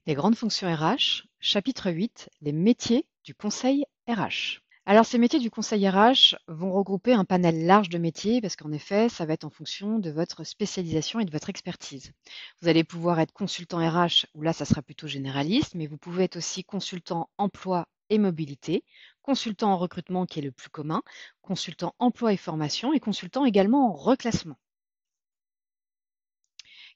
Les grandes fonctions RH, chapitre 8, les métiers du conseil RH. Alors ces métiers du conseil RH vont regrouper un panel large de métiers parce qu'en effet, ça va être en fonction de votre spécialisation et de votre expertise. Vous allez pouvoir être consultant RH, où là, ça sera plutôt généraliste, mais vous pouvez être aussi consultant emploi et mobilité, consultant en recrutement qui est le plus commun, consultant emploi et formation et consultant également en reclassement.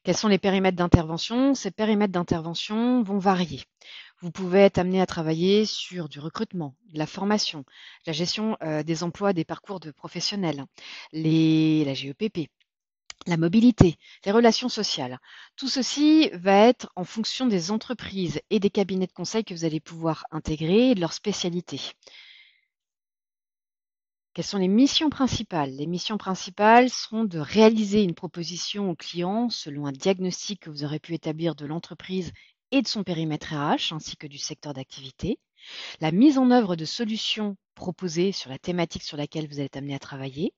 Quels sont les périmètres d'intervention? Ces périmètres d'intervention vont varier. Vous pouvez être amené à travailler sur du recrutement, de la formation, la gestion des emplois, des parcours de professionnels, la GEPP, la mobilité, les relations sociales. Tout ceci va être en fonction des entreprises et des cabinets de conseil que vous allez pouvoir intégrer et de leur spécialité. Quelles sont les missions principales? Les missions principales seront de réaliser une proposition au client selon un diagnostic que vous aurez pu établir de l'entreprise et de son périmètre RH, ainsi que du secteur d'activité. La mise en œuvre de solutions proposées sur la thématique sur laquelle vous êtes amené à travailler.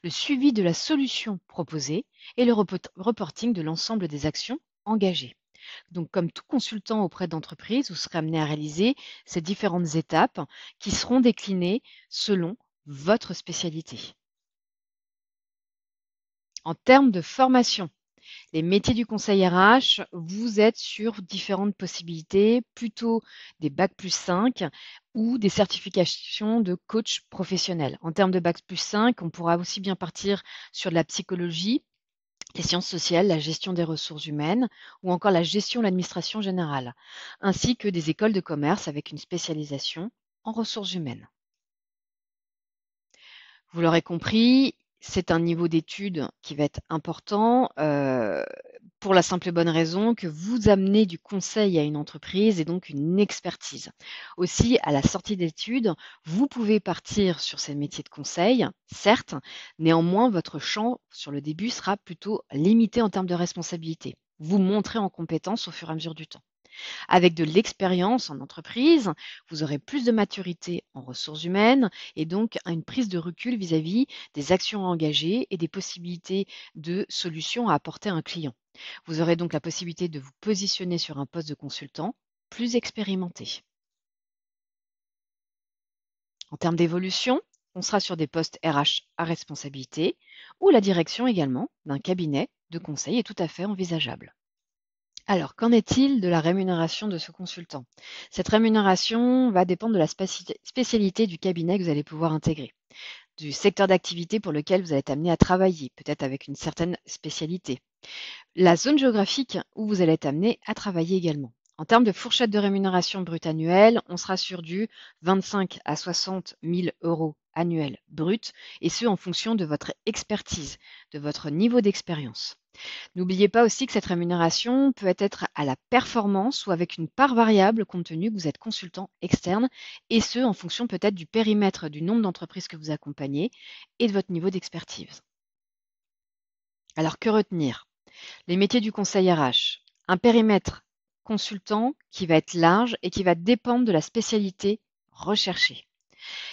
Le suivi de la solution proposée et le reporting de l'ensemble des actions engagées. Donc, comme tout consultant auprès d'entreprises, vous serez amené à réaliser ces différentes étapes qui seront déclinées selon votre spécialité. En termes de formation, les métiers du conseil RH, vous êtes sur différentes possibilités, plutôt des bac+5 ou des certifications de coach professionnel. En termes de bac+5, on pourra aussi bien partir sur de la psychologie, les sciences sociales, la gestion des ressources humaines ou encore la gestion de l'administration générale, ainsi que des écoles de commerce avec une spécialisation en ressources humaines. Vous l'aurez compris, c'est un niveau d'études qui va être important pour la simple et bonne raison que vous amenez du conseil à une entreprise et donc une expertise. Aussi, à la sortie d'études, vous pouvez partir sur ces métiers de conseil, certes, néanmoins, votre champ sur le début sera plutôt limité en termes de responsabilité. Vous montrez en compétence au fur et à mesure du temps. Avec de l'expérience en entreprise, vous aurez plus de maturité en ressources humaines et donc une prise de recul vis-à-vis des actions engagées et des possibilités de solutions à apporter à un client. Vous aurez donc la possibilité de vous positionner sur un poste de consultant plus expérimenté. En termes d'évolution, on sera sur des postes RH à responsabilité ou la direction également d'un cabinet de conseil est tout à fait envisageable. Alors, qu'en est-il de la rémunération de ce consultant? Cette rémunération va dépendre de la spécialité du cabinet que vous allez pouvoir intégrer, du secteur d'activité pour lequel vous allez être amené à travailler, peut-être avec une certaine spécialité, la zone géographique où vous allez être amené à travailler également. En termes de fourchette de rémunération brute annuelle, on sera sur du 25 à 60 000 euros annuels brut, et ce en fonction de votre expertise, de votre niveau d'expérience. N'oubliez pas aussi que cette rémunération peut être à la performance ou avec une part variable compte tenu que vous êtes consultant externe et ce en fonction peut-être du périmètre du nombre d'entreprises que vous accompagnez et de votre niveau d'expertise. Alors que retenir? Les métiers du conseil RH, un périmètre consultant qui va être large et qui va dépendre de la spécialité recherchée.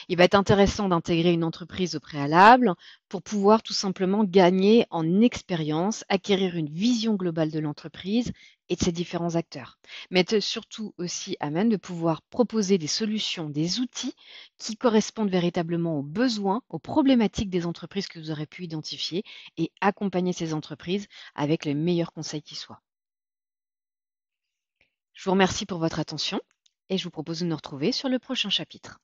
Il va être intéressant d'intégrer une entreprise au préalable pour pouvoir tout simplement gagner en expérience, acquérir une vision globale de l'entreprise et de ses différents acteurs. Mais être surtout aussi à même de pouvoir proposer des solutions, des outils qui correspondent véritablement aux besoins, aux problématiques des entreprises que vous aurez pu identifier et accompagner ces entreprises avec les meilleurs conseils qui soient. Je vous remercie pour votre attention et je vous propose de nous retrouver sur le prochain chapitre.